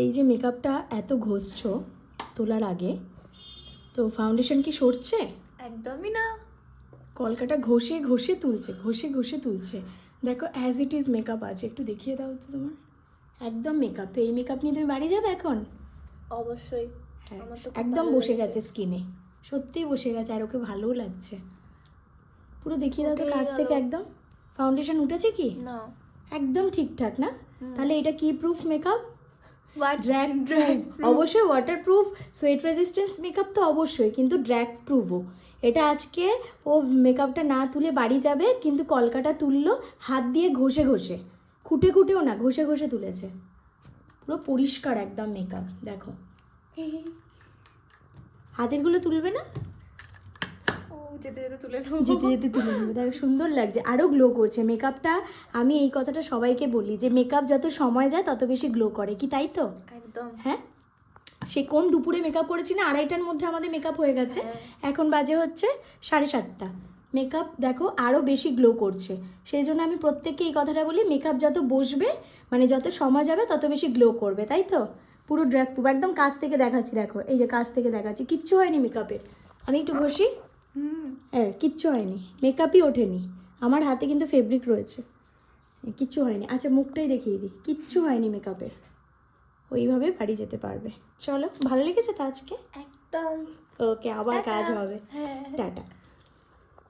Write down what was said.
এই যে মেকআপটা এত ঘষছো তোলার আগে, তো ফাউন্ডেশন কি সরছে? একদমই না। কলকাটা ঘষে ঘষে তুলছে, ঘষে ঘষে তুলছে। দেখো অ্যাজ ইট ইজ মেকআপ আছে, একটু দেখিয়ে দাও তো তোমার। একদম মেকআপ। তো এই মেকআপ নিয়ে তুমি বাড়ি যাবে এখন? অবশ্যই। হ্যাঁ, আমার তো খুব একদম ভালো বসে লেগেছে। গেছে স্কিনে, সত্যিই বসে গেছে, আর ওকে ভালোও লাগছে। পুরো দেখিয়ে দাও তো উঠেই কাছ গেল। থেকে একদম। ফাউন্ডেশন উঠেছে কি? না। একদম ঠিকঠাক না? তাহলে এটা কি proof makeup? Drag drag proof. অবশ্যই water proof, sweat resistance makeup তো অবশ্যই, কিন্তু ড্র্যাগ প্রুফও। এটা আজকে ও মেকআপটা না তুলে বাড়ি যাবে, কিন্তু কলকাটা তুললো হাত দিয়ে ঘষে ঘষে, খুঁটে খুঁটেও না, ঘষে ঘষে তুলেছে। পুরো পরিষ্কার একদম মেকআপ। দেখো হাতেরগুলো তুলবে না? ও যেতে যেতে তুলে নেবো। যেতে যেতে তুলে নেবে। দেখো সুন্দর লাগছে, আরও গ্লো করছে মেকআপটা। আমি এই কথাটা সবাইকে বলি যে মেকআপ যত সময় যায় তত বেশি গ্লো করে, কি তাই তো? একদম। হ্যাঁ, সে কোন দুপুরে মেকআপ করেছি না, 2:30টার মধ্যে আমাদের মেকআপ হয়ে গেছে। এখন বাজে হচ্ছে 7:30। মেকআপ দেখো আরও বেশি গ্লো করছে। সেই জন্য আমি প্রত্যেককে এই কথাটা বলি, মেকআপ যত বসবে, মানে যত সময় যাবে তত বেশি গ্লো করবে, তাই তো? পুরো ড্র্যাগ প্রুফ, একদম কাছ থেকে দেখাচ্ছি। দেখো এই যে কাছ থেকে দেখাচ্ছি, কিচ্ছু হয়নি মেকআপে। আমি একটু ঘষি। হ্যাঁ, কিচ্ছু হয়নি, মেকআপই ওঠেনি। আমার হাতে কিন্তু ফেব্রিক রয়েছে, কিচ্ছু হয়নি। আচ্ছা মুখটাই দেখিয়ে দিই, কিচ্ছু হয়নি মেকআপের। ওইভাবে বাড়ি যেতে পারবে। চলো, ভালো লেগেছে তো আজকে? একদম। ওকে, আবার কাজ হবে। হ্যাঁ। টাটা।